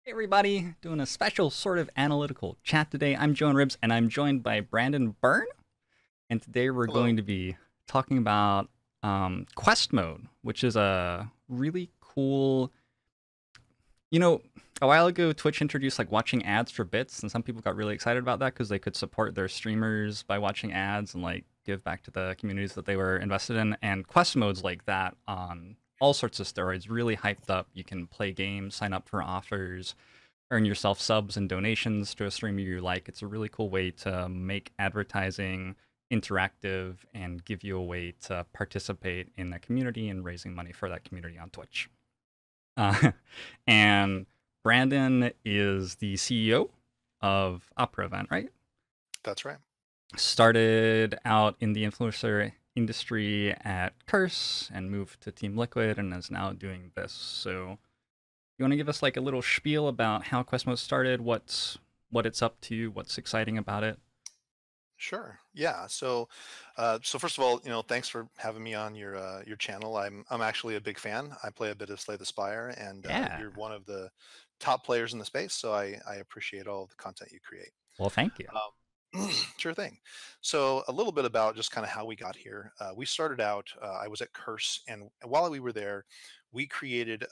Hey everybody, doing a special sort of analytical chat today. I'm Joan Ribs and I'm joined by Brandon Byrne. And today we're Hello. going to be talking about Quest Mode, which is a really cool. You know, a while ago, Twitch introduced like watching ads for bits, and some people got really excited about that because they could support their streamers by watching ads and like give back to the communities that they were invested in. And Quest Mode's like that on all sorts of steroids, really hyped up. You can play games, sign up for offers, earn yourself subs and donations to a streamer you like. It's a really cool way to make advertising interactive and give you a way to participate in the community and raising money for that community on Twitch. Uh, and Brandon is the CEO of Opera Event, right? That's right. Started out in the influencer industry at Curse and moved to Team Liquid and is now doing this. So you want to give us like a little spiel about how Questmo started, what it's up to, what's exciting about it? Sure. Yeah. So first of all, thanks for having me on your channel. I'm actually a big fan. I play a bit of Slay the Spire, and Yeah. you're one of the top players in the space. So I appreciate all the content you create. Well, thank you. Sure thing. So a little bit about just kind of how we got here. We started out. I was at Curse, and while we were there, we created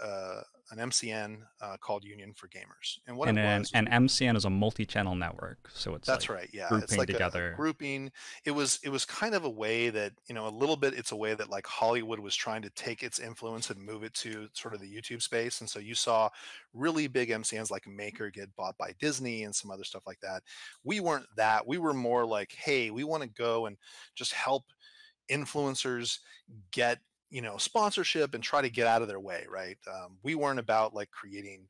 an MCN called Union for Gamers. And what And it then was an we MCN is a multi-channel network, so it's That's like right. Yeah, it's grouping like a together. grouping. It was kind of a way that, a little bit it's a way that like Hollywood was trying to take its influence and move it to sort of the YouTube space. And so you saw really big MCNs like Maker get bought by Disney and some other stuff like that. We weren't that. We were more like, hey, we want to go and just help influencers get sponsorship and try to get out of their way, right? We weren't about like creating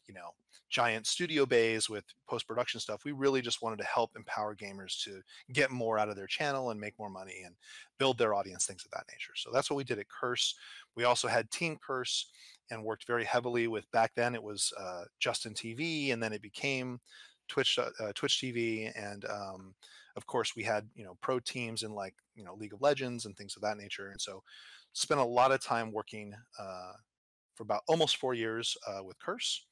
giant studio bays with post-production stuff. We really just wanted to help empower gamers to get more out of their channel and make more money and build their audience, things of that nature. So that's what we did at Curse. We also had Team Curse and worked very heavily with, back then it was Justin TV, and then it became Twitch TV, and of course we had pro teams in like League of Legends and things of that nature. And so spent a lot of time working for about almost 4 years with Curse.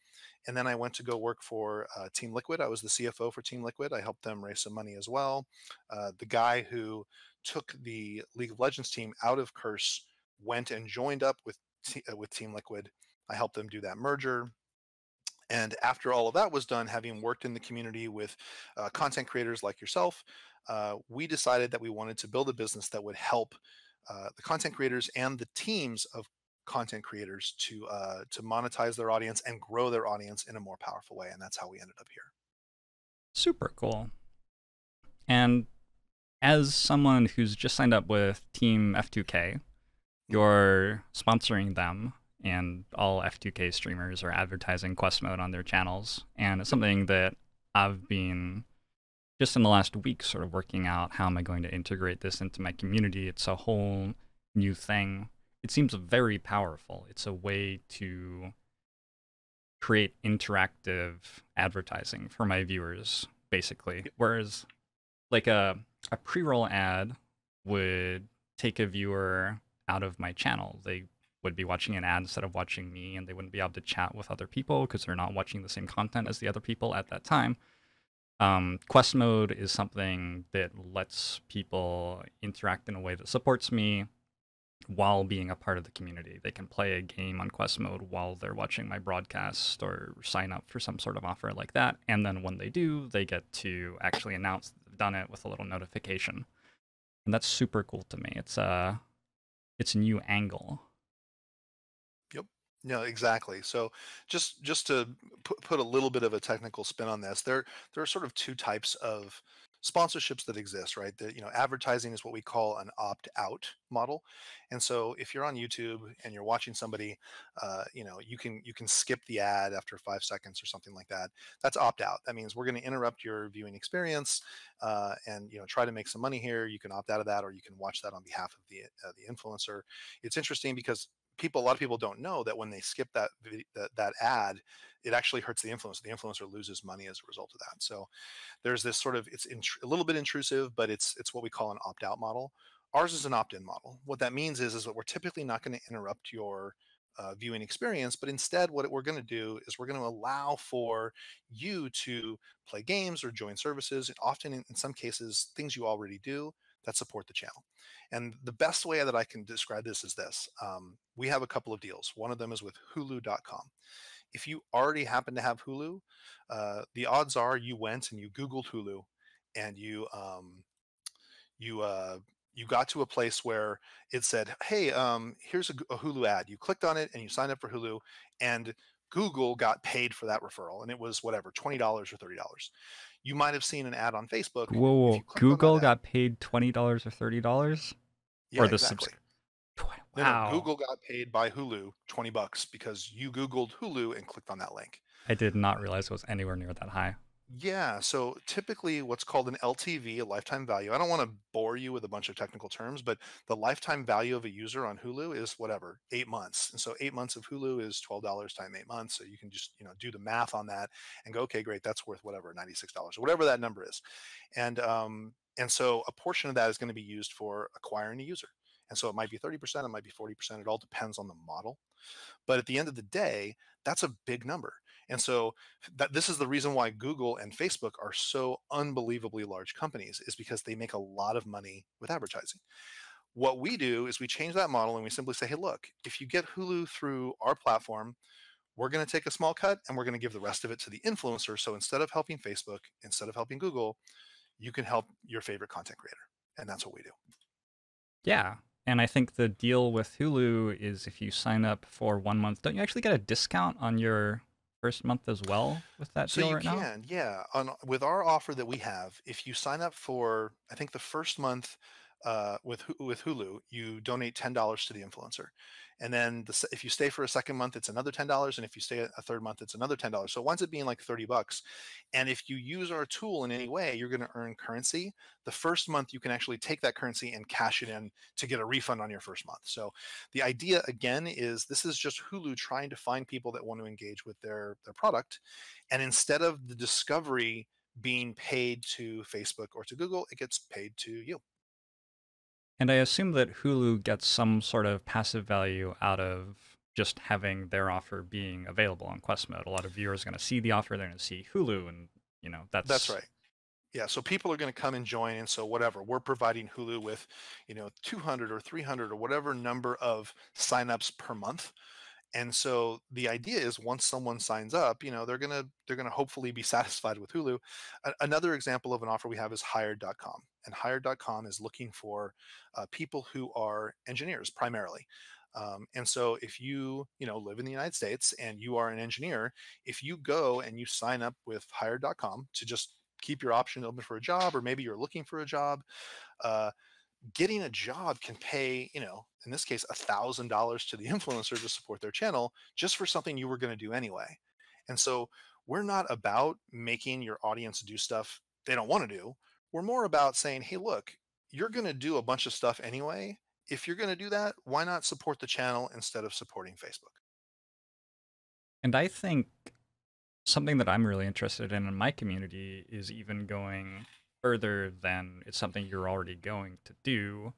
And then I went to go work for Team Liquid. I was the CFO for Team Liquid. I helped them raise some money as well. The guy who took the League of Legends team out of Curse went and joined up with Team Liquid. I helped them do that merger. And after all of that was done, having worked in the community with content creators like yourself, we decided that we wanted to build a business that would help the content creators and the teams of content creators to monetize their audience and grow their audience in a more powerful way. And that's how we ended up here. Super cool. And as someone who's just signed up with Team F2K, Mhm. you're sponsoring them, and all F2K streamers are advertising Quest Mode on their channels. And it's Yep. something that I've been just in the last week sort of working out how am I going to integrate this into my community. It's a whole new thing. It seems very powerful. It's a way to create interactive advertising for my viewers, basically. Yep. Whereas like a pre-roll ad would take a viewer out of my channel. They would be watching an ad instead of watching me, and they wouldn't be able to chat with other people because they're not watching the same content as the other people at that time. Quest mode is something that lets people interact in a way that supports me while being a part of the community. They can play a game on Quest mode while they're watching my broadcast or sign up for some sort of offer like that. And then when they do, they get to actually announce that they've done it with a little notification. And that's super cool to me. It's a new angle. Yep. No, exactly. So just to put a little bit of a technical spin on this, there are sort of two types of sponsorships that exist, right? That advertising is what we call an opt-out model. And so if you're on YouTube and you're watching somebody, you can skip the ad after 5 seconds or something like that. That's opt-out. That means we're going to interrupt your viewing experience, and try to make some money here. You can opt out of that, or you can watch that on behalf of the influencer. It's interesting because a lot of people don't know that when they skip that ad, it actually hurts the influencer. The influencer loses money as a result of that. So there's this sort of, a little bit intrusive, but it's what we call an opt out model. Ours is an opt in model. What that means is that we're typically not going to interrupt your viewing experience. But instead, what we're going to do is we're going to allow for you to play games or join services, and often in some cases, things you already do that support the channel. And the best way that I can describe this is this. We have a couple of deals. One of them is with Hulu.com. If you already happen to have Hulu, the odds are you went and you Googled Hulu and you you got to a place where it said, "Hey, here's a Hulu ad." You clicked on it and you signed up for Hulu, and Google got paid for that referral, and it was whatever, $20 or $30. You might have seen an ad on Facebook. Whoa, If you whoa. clicked on that Google ad, got paid $20 or $30 yeah, for the exactly. No, Wow. Google got paid by Hulu $20 because you Googled Hulu and clicked on that link. I did not realize it was anywhere near that high. Yeah, so typically what's called an LTV, a lifetime value. I don't want to bore you with a bunch of technical terms, but the lifetime value of a user on Hulu is whatever, 8 months. And so 8 months of Hulu is $12 times 8 months. So you can just, do the math on that and go, okay, great, that's worth whatever, $96 or whatever that number is. And so a portion of that is going to be used for acquiring a user. And so it might be 30%, it might be 40%. It all depends on the model. But at the end of the day, that's a big number. And so this is the reason why Google and Facebook are so unbelievably large companies, is because they make a lot of money with advertising. What we do is we change that model and we simply say, hey, look, if you get Hulu through our platform, we're going to take a small cut and we're going to give the rest of it to the influencer. So instead of helping Facebook, instead of helping Google, you can help your favorite content creator. And that's what we do. Yeah. And I think the deal with Hulu is if you sign up for 1 month, don't you actually get a discount on your first month as well with that So deal you right now? can, yeah. With our offer that we have, if you sign up for, I think the first month with Hulu, you donate $10 to the influencer, and then if you stay for a second month, it's another $10, and if you stay a third month, it's another $10. So it winds up being like $30. And if you use our tool in any way, you're going to earn currency. The first month, you can actually take that currency and cash it in to get a refund on your first month. So the idea again is this is just Hulu trying to find people that want to engage with their product, and instead of the discovery being paid to Facebook or to Google, it gets paid to you. And I assume that Hulu gets some sort of passive value out of just having their offer being available on Quest Mode. A lot of viewers are going to see the offer, they're going to see Hulu, and That's that's right. Yeah, so people are going to come and join, and so whatever, we're providing Hulu with, 200 or 300 or whatever number of signups per month. And so the idea is once someone signs up, they're gonna hopefully be satisfied with Hulu. Another example of an offer we have is hired.com. And hired.com is looking for people who are engineers primarily. And so if you live in the United States and you are an engineer, if you go and you sign up with hired.com to just keep your option open for a job, or maybe you're looking for a job, uh, getting a job can pay, in this case, $1,000 to the influencer to support their channel just for something you were going to do anyway. And so we're not about making your audience do stuff they don't want to do. We're more about saying, hey, look, you're going to do a bunch of stuff anyway. If you're going to do that, why not support the channel instead of supporting Facebook? and I think something that I'm really interested in my community is even going further than it's something you're already going to do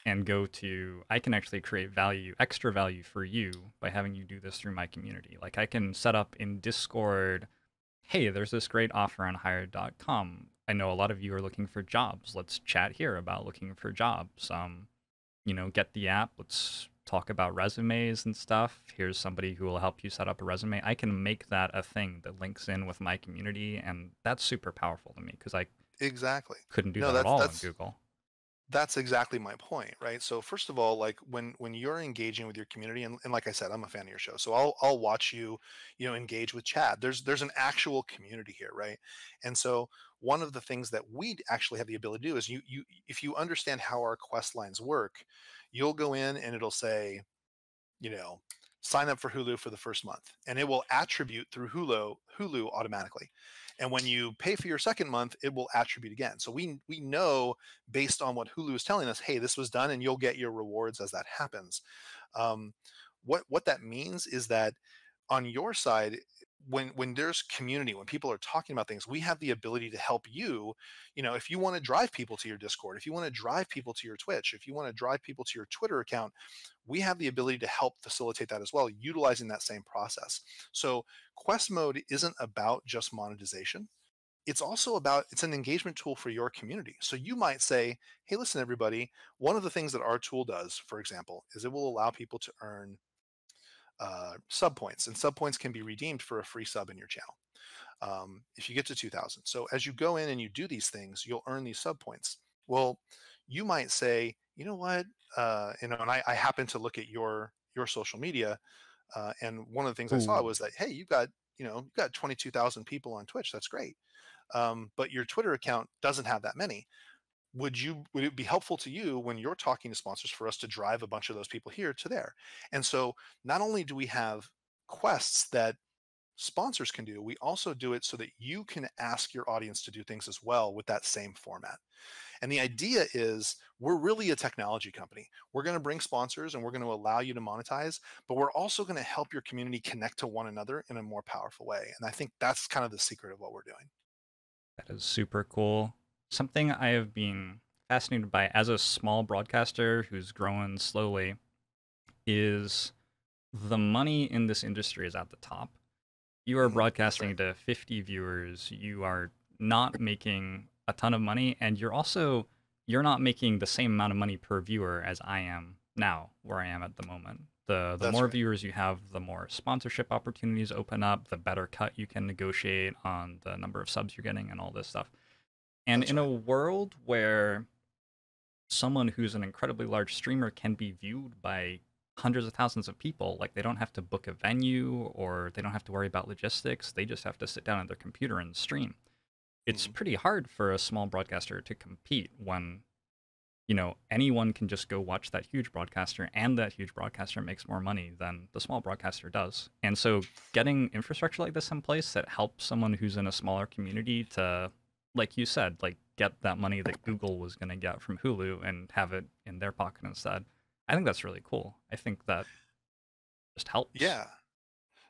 and go to I can actually create value, extra value for you by having you do this through my community. Like I can set up in Discord, hey, there's this great offer on hired.com. I know a lot of you are looking for jobs. Let's chat here about looking for jobs. Get the app. Let's talk about resumes and stuff. Here's somebody who will help you set up a resume. I can make that a thing that links in with my community, and that's super powerful to me because I Exactly. couldn't do No, that at that's all on that's Google. that's exactly my point, right? So first of all, like when you're engaging with your community, and like I said, I'm a fan of your show, so I'll watch you, engage with Chad. There's an actual community here, right? And so one of the things that we actually have the ability to do is you if you understand how our quest lines work, you'll go in and it'll say, you know, sign up for Hulu for the first month, and it will attribute through Hulu automatically. And when you pay for your second month, it will attribute again. So we know based on what Hulu is telling us, hey, this was done, and you'll get your rewards as that happens. Um, what that means is that on your side, when there's community, when people are talking about things, we have the ability to help you. If you want to drive people to your Discord, if you want to drive people to your Twitch, if you want to drive people to your Twitter account, we have the ability to help facilitate that as well, utilizing that same process. So Quest Mode isn't about just monetization. It's an engagement tool for your community. So you might say, hey, listen, everybody, one of the things that our tool does, for example, is it will allow people to earn sub points, and sub points can be redeemed for a free sub in your channel if you get to 2000. So as you go in and you do these things, you'll earn these sub points. Well, you might say, you know what, and I happen to look at your social media, and one of the things I saw Ooh, was that, hey, you got 22,000 people on Twitch. That's great, but your Twitter account doesn't have that many. Would it be helpful to you when you're talking to sponsors for us to drive a bunch of those people here to there? And so not only do we have quests that sponsors can do, we also do it so that you can ask your audience to do things as well with that same format. And the idea is, we're really a technology company. We're going to bring sponsors and we're going to allow you to monetize, but we're also going to help your community connect to one another in a more powerful way. And I think that's kind of the secret of what we're doing. that is super cool. Something I have been fascinated by as a small broadcaster who's growing slowly is the money in this industry is at the top. You are That's right. broadcasting to 50 viewers, you are not making a ton of money, and you're not making the same amount of money per viewer as I am now, where I am at the moment. The That's more right. viewers you have, the more sponsorship opportunities open up, the better cut you can negotiate on the number of subs you're getting and all this stuff. And That's in a right. world where someone who's an incredibly large streamer can be viewed by hundreds of thousands of people, like they don't have to book a venue or they don't have to worry about logistics, they just have to sit down at their computer and stream. It's Mhm. pretty hard for a small broadcaster to compete when anyone can just go watch that huge broadcaster, and that huge broadcaster makes more money than the small broadcaster does. And so getting infrastructure like this in place that helps someone who's in a smaller community to, like you said, like get that money that Google was going to get from Hulu and have it in their pocket instead. I think that's really cool. I think that just helps. Yeah.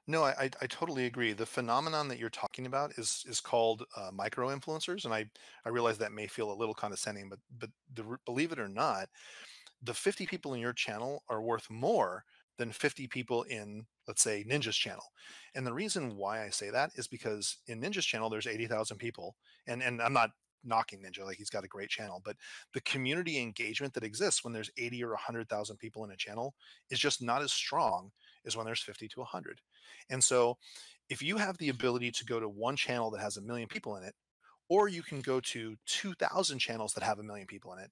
No, I totally agree. The phenomenon that you're talking about is called micro influencers, and I realize that may feel a little condescending, but believe it or not, the 50 people in your channel are worth more than 50 people in, let's say, Ninja's channel. And the reason why I say that is because in Ninja's channel there's 80,000 people, and I'm not knocking Ninja, like he's got a great channel, but the community engagement that exists when there's 80 or 100,000 people in a channel is just not as strong as when there's 50 to 100. And so if you have the ability to go to one channel that has a million people in it, or you can go to 2,000 channels that have a million people in it,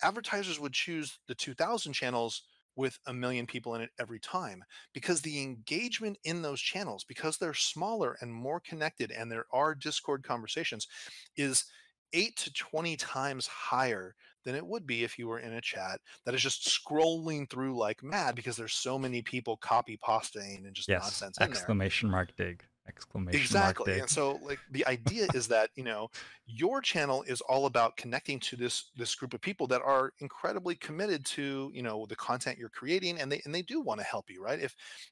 advertisers would choose the 2000 channels with a million people in it every time, because the engagement in those channels, because they're smaller and more connected and there are Discord conversations, is 8 to 20 times higher than it would be if you were in a chat that is just scrolling through like mad, because there's so many people copy pasting and just Yes. nonsense in there. Exclamation mark dig. Exclamation mark Exactly. dig. And so like the idea is that, your channel is all about connecting to this group of people that are incredibly committed to, the content you're creating, and they do want to help you, right?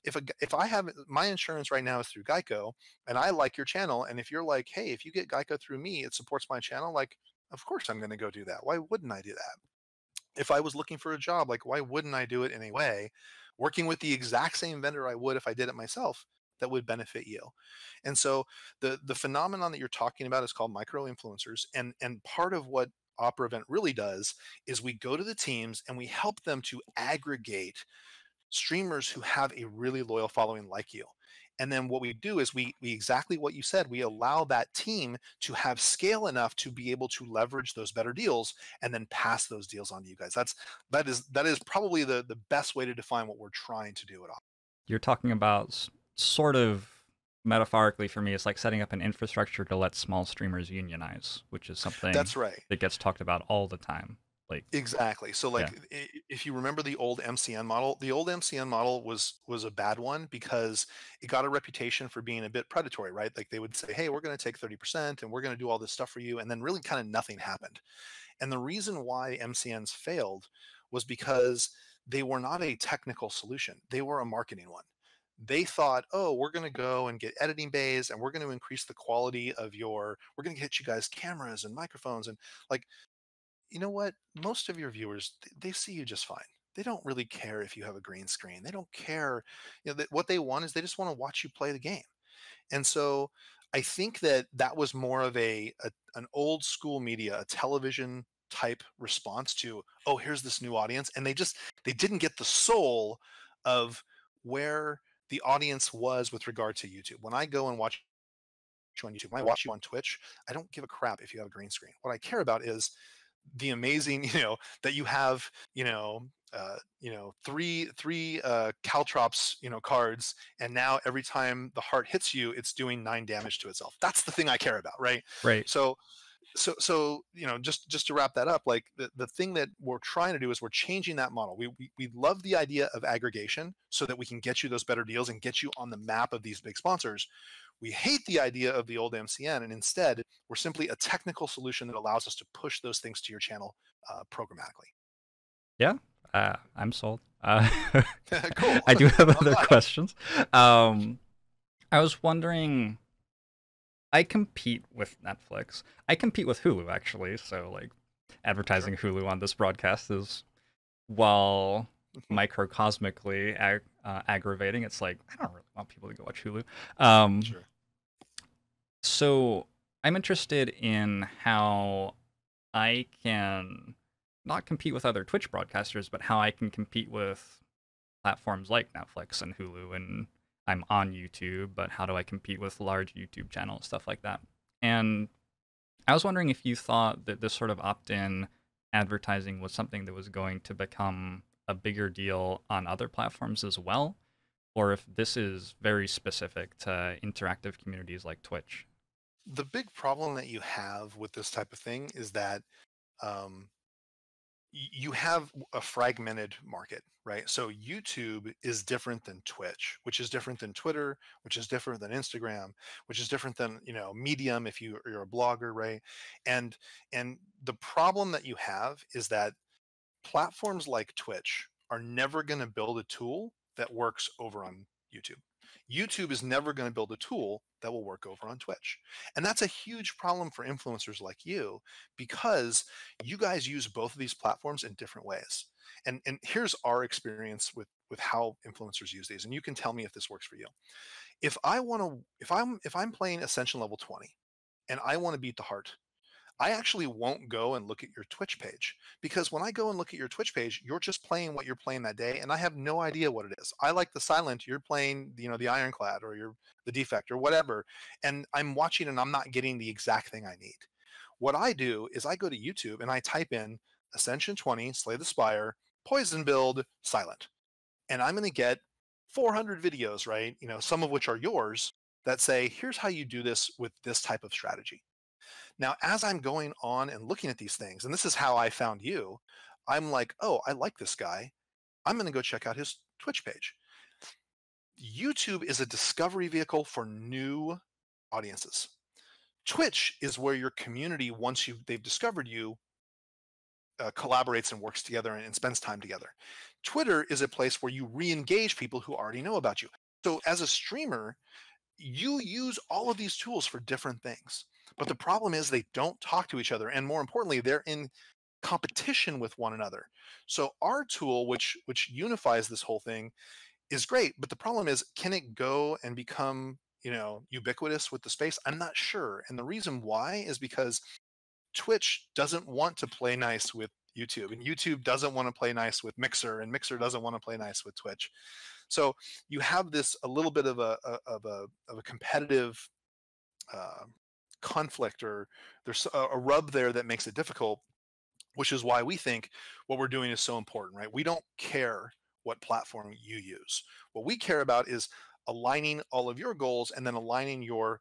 If I have my insurance right now is through Geico, and I like your channel, and if you're like, "Hey, if you get Geico through me, it supports my channel," like, of course I'm going to go do that. Why wouldn't I do that? If I was looking for a job, like, why wouldn't I do it anyway? Working with the exact same vendor I would if I did it myself, that would benefit you. And so the phenomenon that you're talking about is called micro influencers. And part of what Opera Event really does is we go to the teams and we help them to aggregate streamers who have a really loyal following like you. And then what we do is we exactly what you said, we allow that team to have scale enough to be able to leverage those better deals and then pass those deals on to you guys. That is probably the best way to define what we're trying to do at all. You're talking about sort of metaphorically for me, it's like setting up an infrastructure to let small streamers unionize, which is something That's right. that gets talked about all the time. Like, Exactly. So yeah, like if you remember the old MCN model, the old MCN model was a bad one because it got a reputation for being a bit predatory, right? Like they would say, "Hey, we're going to take 30% and we're going to do all this stuff for you," and then really kind of nothing happened. And the reason why MCNs failed was because they were not a technical solution. They were a marketing one. they thought, oh, we're going to go and get editing bays and we're going to increase the quality of we're going to get you guys cameras and microphones. And like, you know what? Most of your viewers, they see you just fine. They don't really care if you have a green screen. They don't care. What they want is they just want to watch you play the game. And so I think that that was more of an old school media, a television type response to, oh, here's this new audience. And they didn't get the soul of where the audience was with regard to YouTube. When I go and watch you on YouTube, when I watch you on Twitch, I don't give a crap if you have a green screen. What I care about is the amazing, that you have, three caltrops, cards, and now every time the heart hits you, it's doing 9 damage to itself. That's the thing I care about, right? Right. So just to wrap that up, like the thing that we're trying to do is we're changing that model. We love the idea of aggregation so that we can get you those better deals and get you on the map of these big sponsors. We hate the idea of the old MCN, and instead we're simply a technical solution that allows us to push those things to your channel programmatically. Yeah, I'm sold. Cool. I do have I'm other glad. questions. I was wondering, I compete with Netflix. I compete with Hulu, actually. So, like, advertising Hulu on this broadcast is, while microcosmically aggravating, it's like, I don't really want people to go watch Hulu. Sure. So, I'm interested in how I can not compete with other Twitch broadcasters, but how I can compete with platforms like Netflix and Hulu. And I'm on YouTube, but how do I compete with large YouTube channels, stuff like that? And I was wondering if you thought that this sort of opt-in advertising was something that was going to become a bigger deal on other platforms as well, or if this is very specific to interactive communities like Twitch. The big problem that you have with this type of thing is that um, you have a fragmented market, right? So YouTube is different than Twitch, which is different than Twitter, which is different than Instagram, which is different than, Medium if you're a blogger, right? And and the problem that you have is that platforms like Twitch are never going to build a tool that works over on YouTube. YouTube is never going to build a tool that will work over on Twitch. And that's a huge problem for influencers like you because you guys use both of these platforms in different ways. And here's our experience with how influencers use these. And you can tell me if this works for you. If I'm playing Ascension level 20 and I want to beat the heart, I actually won't go and look at your Twitch page because when I go and look at your Twitch page, you're just playing what you're playing that day, and I have no idea what it is. I like the silent, you're playing, the ironclad or you're the defect or whatever, and I'm watching and I'm not getting the exact thing I need. What I do is I go to YouTube and I type in Ascension 20, Slay the Spire, Poison Build, Silent, and I'm going to get 400 videos, right? Some of which are yours that say, here's how you do this with this type of strategy. Now, as I'm going on and looking at these things, and this is how I found you, I'm like, oh, I like this guy. I'm going to go check out his Twitch page. YouTube is a discovery vehicle for new audiences. Twitch is where your community, once they've discovered you, collaborates and works together and spends time together. Twitter is a place where you re-engage people who already know about you. So as a streamer, you use all of these tools for different things. But the problem is they don't talk to each other. And more importantly, they're in competition with one another. So our tool, which unifies this whole thing, is great. But the problem is, can it go and become, ubiquitous with the space? I'm not sure. And the reason why is because Twitch doesn't want to play nice with YouTube, and YouTube doesn't want to play nice with Mixer, and Mixer doesn't want to play nice with Twitch. So you have this a little bit of a competitive uh, conflict, or there's a rub there that makes it difficult, which is why we think what we're doing is so important, right? We don't care what platform you use. What we care about is aligning all of your goals and then allowing your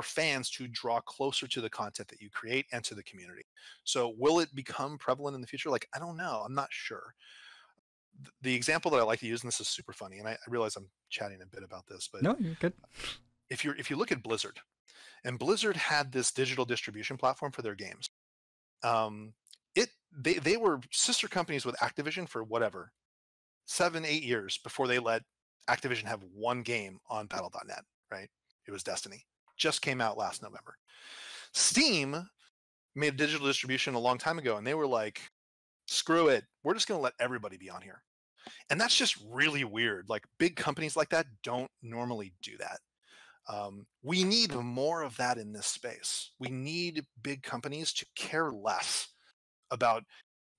fans to draw closer to the content that you create and to the community. So will it become prevalent in the future? Like, I don't know. I'm not sure. The example that I like to use, and this is super funny, and I realize I'm chatting a bit about this, but No, you're good. if you look at Blizzard, and Blizzard had this digital distribution platform for their games. They were sister companies with Activision for whatever 7-8 years before they let Activision have one game on Battle.net, right? It was Destiny. Just came out last November. Steam made a digital distribution a long time ago, and they were like, screw it. We're just going to let everybody be on here. And that's just really weird. Like big companies like that don't normally do that. We need more of that in this space. We need big companies to care less about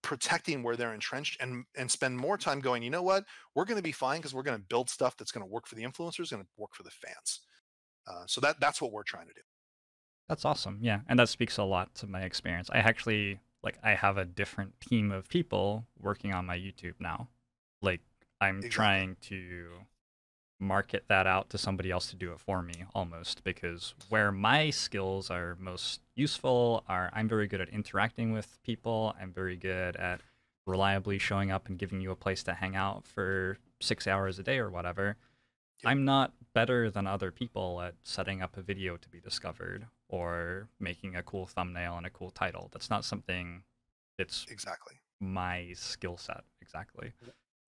protecting where they're entrenched and spend more time going, you know what, we're going to be fine because we're going to build stuff that's going to work for the influencers, going to work for the fans. So that's what we're trying to do. That's awesome. Yeah, and that speaks a lot to my experience. I actually I have a different team of people working on my YouTube now. Like I'm Exactly. trying to market that out to somebody else to do it for me almost, because where my skills are most useful are I'm very good at interacting with people. I'm very good at reliably showing up and giving you a place to hang out for 6 hours a day or whatever. Yep. I'm not better than other people at setting up a video to be discovered or making a cool thumbnail and a cool title. That's not something that's Exactly. my skill set exactly.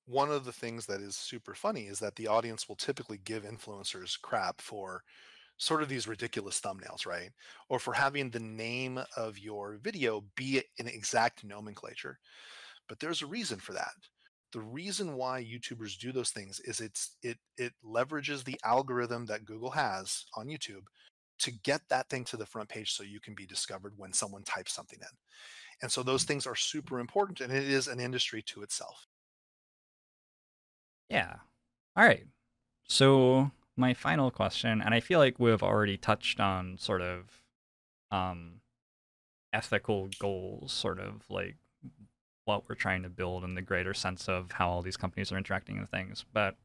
One of the things that is super funny is that the audience will typically give influencers crap for sort of these ridiculous thumbnails, right? Or for having the name of your video be an exact nomenclature. But there's a reason for that. The reason why YouTubers do those things is it leverages the algorithm that Google has on YouTube to get that thing to the front page so you can be discovered when someone types something in. And so those things are super important, and it is an industry to itself. Yeah. All right. So my final question, and I feel like we've already touched on sort of um, ethical goals, sort of like what we're trying to build in the greater sense of how all these companies are interacting with things. But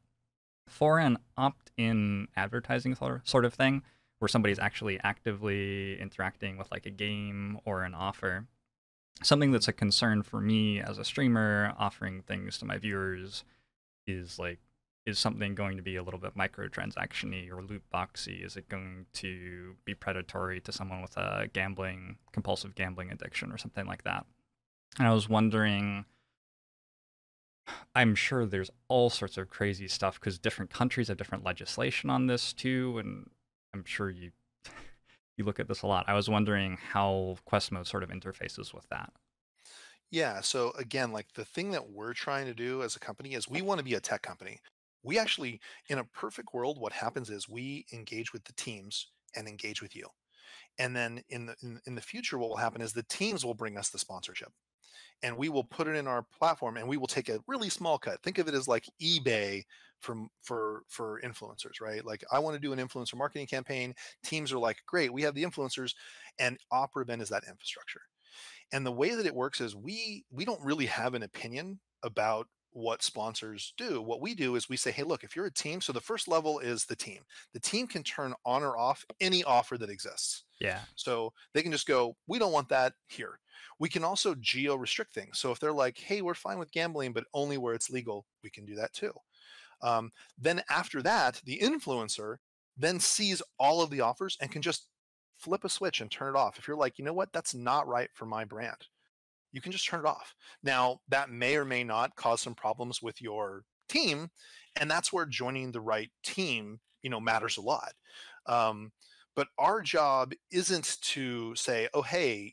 for an opt-in advertising sort of thing, where somebody's actually actively interacting with like a game or an offer, something that's a concern for me as a streamer offering things to my viewers is like, is something going to be a little bit microtransaction-y or loot boxy? Is it going to be predatory to someone with a compulsive gambling addiction or something like that? And I was wondering, I'm sure there's all sorts of crazy stuff because different countries have different legislation on this too, and I'm sure you you look at this a lot. I was wondering how Quest Mode sort of interfaces with that. Yeah. So again, like the thing that we're trying to do as a company is we want to be a tech company. We actually, in a perfect world, what happens is we engage with the teams and engage with you. And then in the future, what will happen is the teams will bring us the sponsorship, and we will put it in our platform, and we will take a really small cut. Think of it as like eBay for influencers, right? Like I want to do an influencer marketing campaign. Teams are like, great, we have the influencers, and Opera then is that infrastructure. And the way that it works is we don't really have an opinion about what sponsors do. What we do is we say, hey, look, if you're a team, so the first level is the team. The team can turn on or off any offer that exists. Yeah. So they can just go, we don't want that here. We can also geo restrict things. So if they're like, hey, we're fine with gambling, but only where it's legal, we can do that too. Then after that, the influencer then sees all of the offers and can just flip a switch and turn it off. If you're like, you know what, that's not right for my brand, you can just turn it off. Now, that may or may not cause some problems with your team, and that's where joining the right team, matters a lot. Um, but our job isn't to say, oh, hey,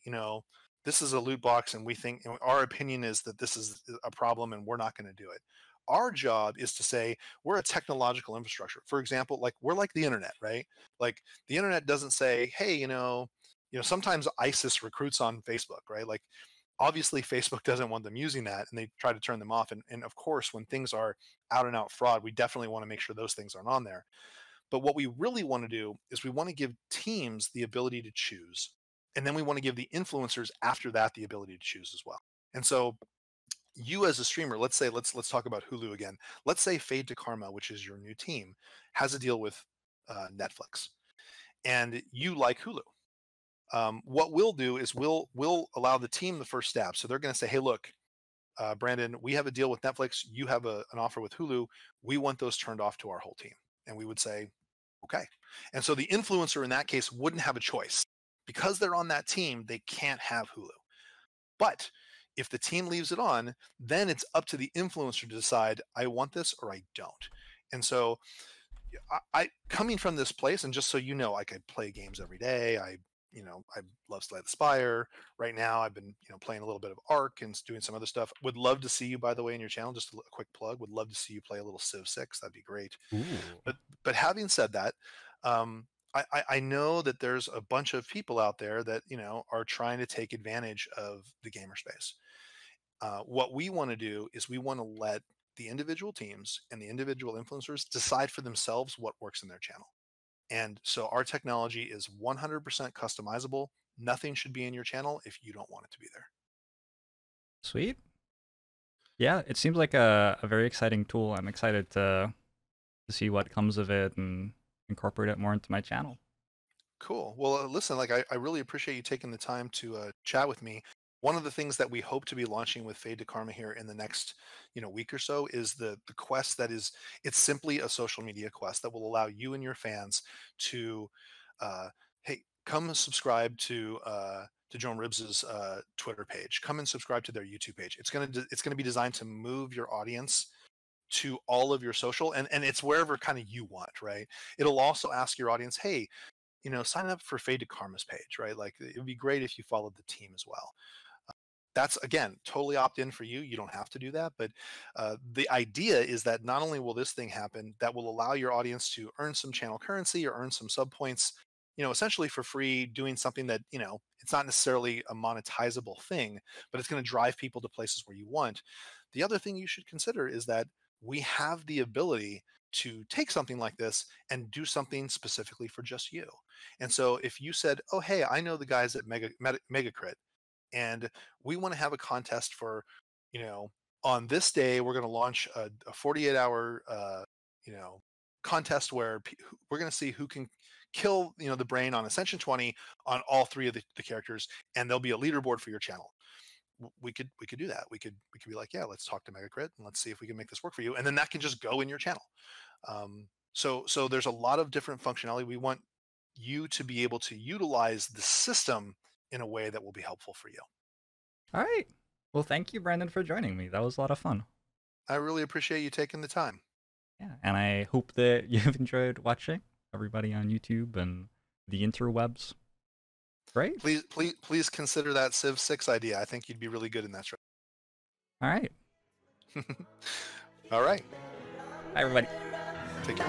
this is a loot box, and we think our opinion is that this is a problem, and we're not going to do it. Our job is to say we're a technological infrastructure. For example, like we're like the internet, right? Like the internet doesn't say, hey, sometimes ISIS recruits on Facebook, right? Like obviously Facebook doesn't want them using that, and they try to turn them off. And of course, when things are out and out fraud, we definitely want to make sure those things aren't on there. But what we really want to do is we want to give teams the ability to choose. And then we want to give the influencers after that the ability to choose as well. And so you as a streamer, let's say let's talk about Hulu again. Let's say Fade to Karma, which is your new team, has a deal with Netflix, and you like Hulu. What we'll do is we'll allow the team the first stab. So they're going to say, hey, look, Brandon, we have a deal with Netflix. You have an offer with Hulu. We want those turned off to our whole team. And we would say, okay. And so the influencer in that case wouldn't have a choice. Because they're on that team, they can't have Hulu. But if the team leaves it on, then it's up to the influencer to decide, I want this or I don't. And so I coming from this place, and just so you know, like I play games every day. I love Slay the Spire. Right now, I've been playing a little bit of Ark and doing some other stuff. Would love to see you, by the way, in your channel. Just a quick plug. Would love to see you play a little Civ 6. That'd be great. Ooh. But having said that, um, I know that there's a bunch of people out there that are trying to take advantage of the gamer space. What we want to do is we want to let the individual teams and the individual influencers decide for themselves what works in their channel. And so our technology is 100% customizable. Nothing should be in your channel if you don't want it to be there. Sweet. Yeah, it seems like a very exciting tool. I'm excited to see what comes of it and incorporate it more into my channel. Cool. Well, listen, like I really appreciate you taking the time to chat with me. One of the things that we hope to be launching with Fade to Karma here in the next, week or so is the quest that is, it's simply a social media quest that will allow you and your fans to, hey, come and subscribe to Joan Ribbs's Twitter page. Come and subscribe to their YouTube page. It's gonna be designed to move your audience to all of your social, and it's wherever kind of you want, right? It'll also ask your audience, hey, sign up for Fade to Karma's page, right? Like it would be great if you followed the team as well. That's again totally opt in for you. You don't have to do that, but the idea is that not only will this thing happen, that will allow your audience to earn some channel currency or earn some sub points, essentially for free, doing something that it's not necessarily a monetizable thing, but it's going to drive people to places where you want. The other thing you should consider is that we have the ability to take something like this and do something specifically for just you. And so if you said, "Oh, hey, I know the guys at Megacrit, and we want to have a contest for, you know, on this day we're going to launch a 48-hour, contest where we're going to see who can kill, the brain on Ascension 20 on all three of the characters, and there'll be a leaderboard for your channel." We could do that. We could be like, yeah, let's talk to Megacrit and let's see if we can make this work for you, and then that can just go in your channel. So there's a lot of different functionality. We want you to be able to utilize the system in a way that will be helpful for you. All right. Well, thank you, Brandon, for joining me. That was a lot of fun. I really appreciate you taking the time. Yeah, and I hope that you've enjoyed watching, everybody on YouTube and the interwebs. Great. Please consider that Civ 6 idea. I think you'd be really good in that. All right. All right. Bye, everybody. Take care.